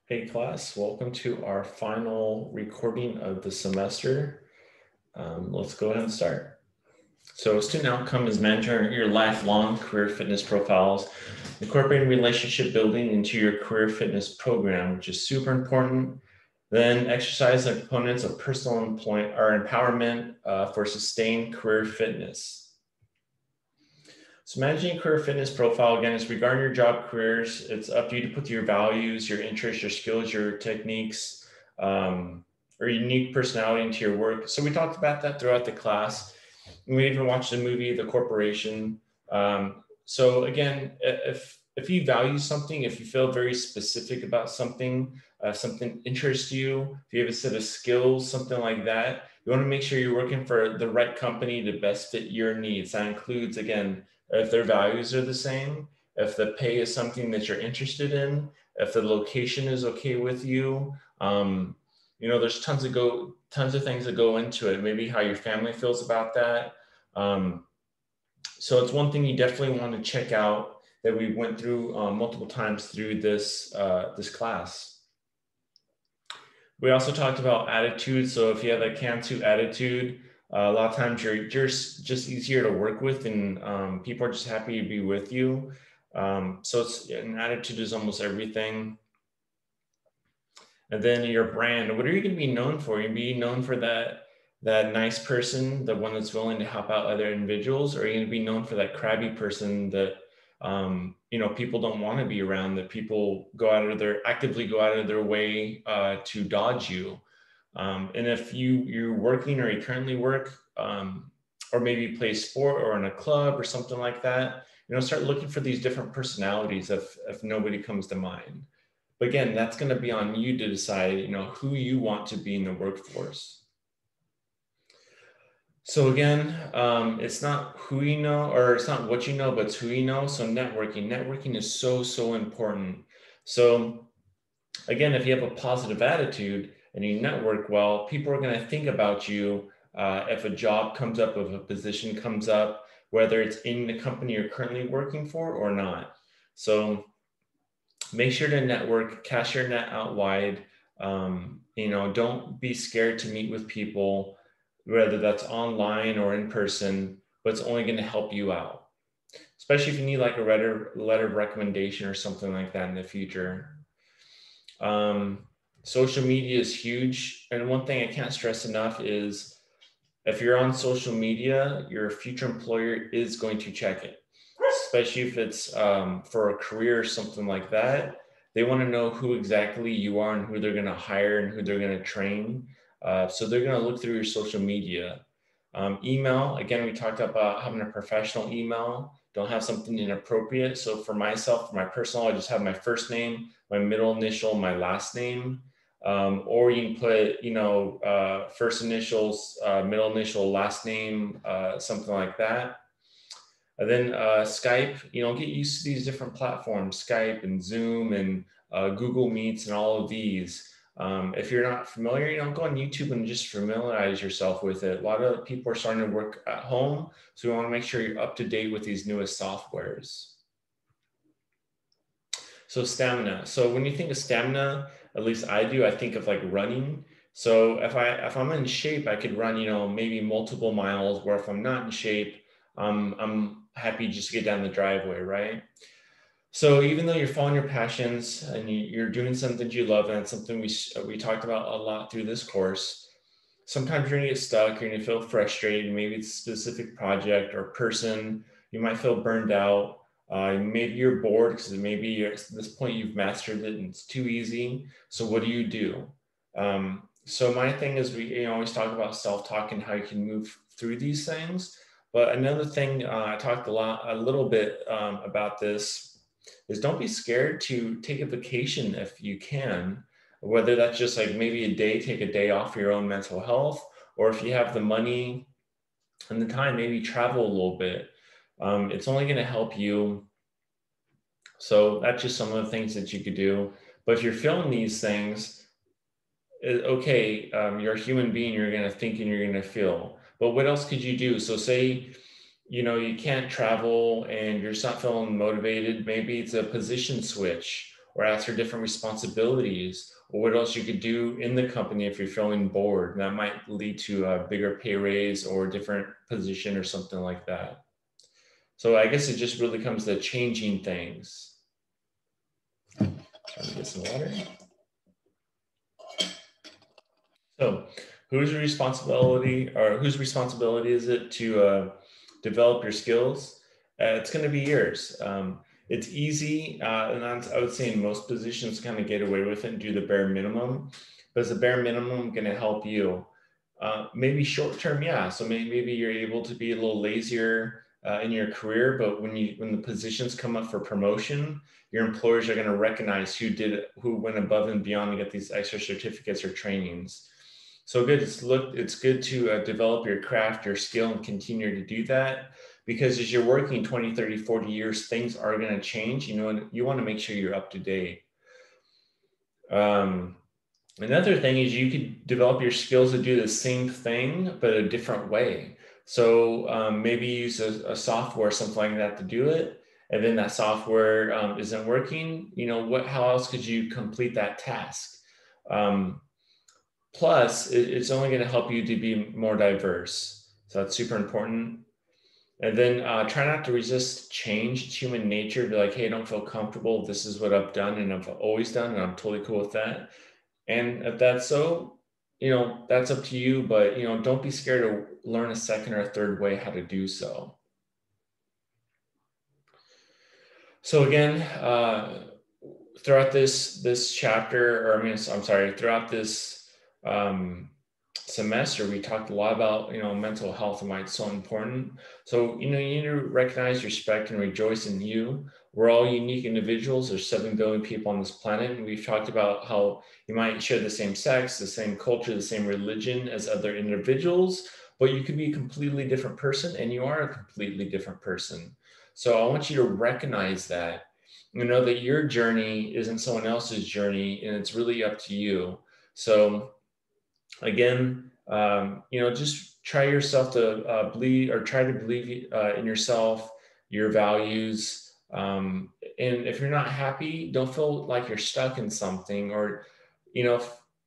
Hey class, welcome to our final recording of the semester. Let's go ahead and start. So student outcome is managing your lifelong career fitness profiles, incorporating relationship building into your career fitness program, which is super important. Then exercise the components of personal empowerment for sustained career fitness. So managing career fitness profile, again, is regarding your job careers. It's up to you to put your values, your interests, your skills, your techniques, or unique personality into your work. So we talked about that throughout the class. We even watched the movie, The Corporation. So again, if you value something, if you feel very specific about something, something interests you, if you have a set of skills, something like that, you want to make sure you're working for the right company to best fit your needs. That includes, again, if their values are the same, if the pay is something that you're interested in, if the location is okay with you. There's tons of things that go into it. Maybe how your family feels about that. So it's one thing you definitely want to check out that we went through multiple times through this class. We also talked about attitude. So if you have that can-do attitude, a lot of times you're just easier to work with, and people are just happy to be with you. So an attitude is almost everything. And then your brand. What are you going to be known for? You're going to be known for that nice person, the one that's willing to help out other individuals, or are you going to be known for that crabby person that people don't want to be around, that people actively go out of their way to dodge you. And if you're working or you currently work, or maybe play sport or in a club or something like that, start looking for these different personalities if nobody comes to mind. But again, that's going to be on you to decide, who you want to be in the workforce. So again, it's not who you know, or it's not what you know, but it's who you know. So networking is so important. So again, if you have a positive attitude and you network well, people are going to think about you if a job comes up, if a position comes up, whether it's in the company you're currently working for or not. So make sure to network, cast your net out wide. Don't be scared to meet with people, whether that's online or in person, but it's only going to help you out, especially if you need like a letter of recommendation or something like that in the future. Social media is huge. And one thing I can't stress enough is if you're on social media, your future employer is going to check it, especially if it's for a career or something like that. They want to know who exactly you are and who they're going to hire and who they're going to train. So they're going to look through your social media. Email, again, we talked about having a professional email. Don't have something inappropriate. So for myself, for my personal, I just have my first name, my middle initial, my last name. Or you can put, first initials, middle initial, last name, something like that. And then Skype, get used to these different platforms, Skype and Zoom and Google Meets and all of these. If you're not familiar, go on YouTube and just familiarize yourself with it. A lot of people are starting to work at home, so we want to make sure you're up to date with these newest softwares. So stamina. So when you think of stamina, at least I do, I think of like running. So if I'm in shape, I could run, maybe multiple miles. Where if I'm not in shape, I'm happy just to get down the driveway, right? So even though you're following your passions and you're doing something you love, and it's something we talked about a lot through this course, sometimes you're gonna get stuck, you're gonna feel frustrated. Maybe it's a specific project or person. You might feel burned out. Maybe you're bored because maybe at this point you've mastered it and it's too easy. So what do you do? So my thing is we always talk about self-talk and how you can move through these things. But another thing I talked a little bit about this is don't be scared to take a vacation if you can, whether that's just like maybe take a day off for your own mental health, or if you have the money and the time, maybe travel a little bit. It's only going to help you. So that's just some of the things that you could do. But if you're feeling these things, okay, you're a human being, you're going to think and you're going to feel. But what else could you do? So say, you can't travel and you're just not feeling motivated. Maybe it's a position switch, or ask for different responsibilities, or what else you could do in the company if you're feeling bored. And that might lead to a bigger pay raise or a different position or something like that. So I guess it just really comes to changing things. Trying to get some water. So whose responsibility is it to develop your skills? It's going to be yours. It's easy, and I would say in most positions kind of get away with it and do the bare minimum, but is the bare minimum going to help you? Maybe short term, yeah. So maybe you're able to be a little lazier in your career, but when the positions come up for promotion, your employers are going to recognize who went above and beyond to get these extra certificates or trainings. So it's good to develop your craft, your skill, and continue to do that, because as you're working 20, 30, 40 years, things are going to change. You know, you want to make sure you're up to date. Another thing is you could develop your skills to do the same thing, but a different way. So maybe use a software, something like that to do it. And then that software isn't working. You know, how else could you complete that task? Plus, it's only going to help you to be more diverse. So that's super important. And then try not to resist change. It's human nature to be like, hey, I don't feel comfortable. This is what I've done and I've always done, and I'm totally cool with that. And if that's so, you know, that's up to you. But, you know, don't be scared to learn a second or a third way how to do so. So again, throughout this chapter, or I'm sorry, throughout this semester, we talked a lot about, you know, mental health and why it's so important. So, you know, you need to recognize, respect, and rejoice in you. We're all unique individuals. There's 7 billion people on this planet. And we've talked about how you might share the same sex, the same culture, the same religion as other individuals, but you could be a completely different person, and you are a completely different person. So I want you to recognize that, you know, that your journey isn't someone else's journey, and it's really up to you. So again, you know, just try yourself to try to believe in yourself, your values. And if you're not happy, don't feel like you're stuck in something. Or, you know,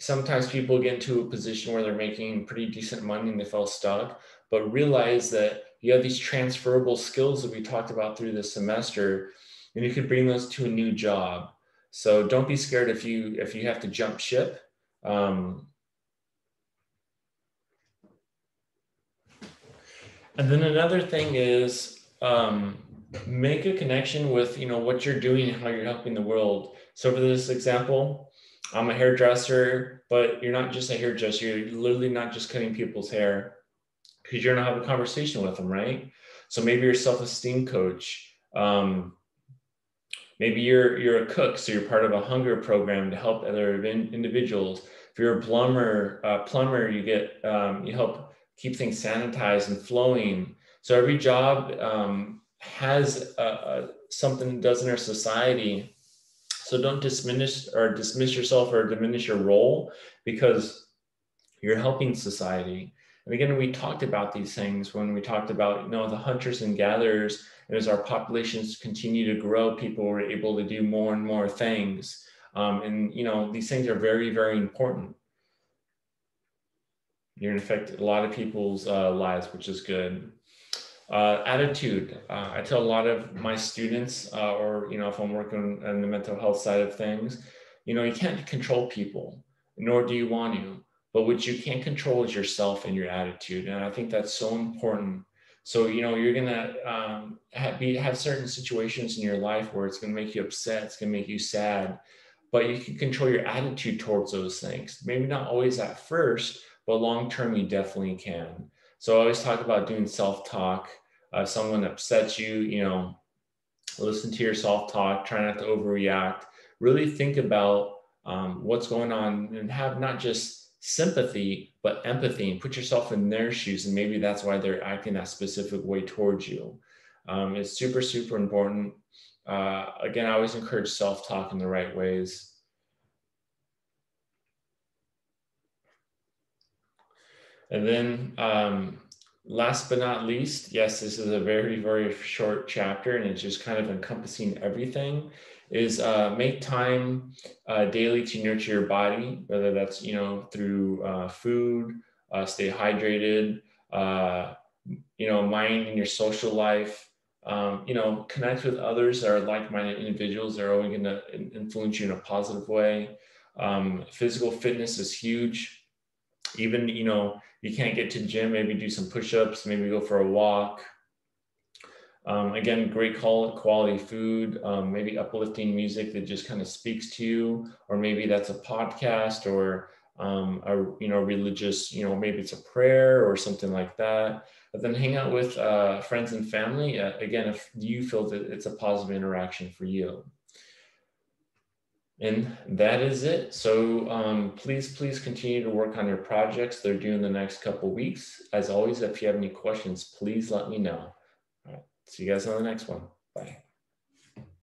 sometimes people get into a position where they're making pretty decent money and they feel stuck, but realize that you have these transferable skills that we talked about through the semester, and you could bring those to a new job. So don't be scared if you have to jump ship. And then another thing is make a connection with, you know, what you're doing and how you're helping the world. So for this example, I'm a hairdresser, but you're not just a hairdresser. You're literally not just cutting people's hair, because you're gonna have a conversation with them, right? So maybe you're a self-esteem coach. Maybe you're a cook, so you're part of a hunger program to help other individuals. If you're a plumber, you help keep things sanitized and flowing. So every job has something it does in our society. So don't dismiss yourself or diminish your role, because you're helping society. And again, we talked about these things when we talked about, you know, the hunters and gatherers. And as our populations continue to grow, people were able to do more and more things. And, you know, these things are very, very important. You're going to affect a lot of people's lives, which is good. Attitude. I tell a lot of my students, or, you know, if I'm working on the mental health side of things, you know, you can't control people, nor do you want to. But what you can control is yourself and your attitude. And I think that's so important. So, you know, you're going to have certain situations in your life where it's going to make you upset, it's going to make you sad, but you can control your attitude towards those things. Maybe not always at first, but long term, you definitely can. So I always talk about doing self-talk. If someone upsets you, you know, listen to your self-talk, try not to overreact, really think about what's going on, and have not just sympathy, but empathy, and put yourself in their shoes. And maybe that's why they're acting that specific way towards you. It's super, super important. Again, I always encourage self-talk in the right ways. And then last but not least, yes, this is a very, very short chapter, and it's just kind of encompassing everything, is make time daily to nurture your body, whether that's, through food, stay hydrated, mind in your social life, connect with others that are like-minded individuals that are always going to influence you in a positive way. Physical fitness is huge. Even, you can't get to the gym, maybe do some push-ups, maybe go for a walk. Again, great quality food, maybe uplifting music that just kind of speaks to you, or maybe that's a podcast or religious, maybe it's a prayer or something like that. But then hang out with friends and family, again, if you feel that it's a positive interaction for you. And that is it. So please continue to work on your projects they're due in the next couple of weeks. As always, if you have any questions, please let me know. All right. See you guys on the next one. Bye.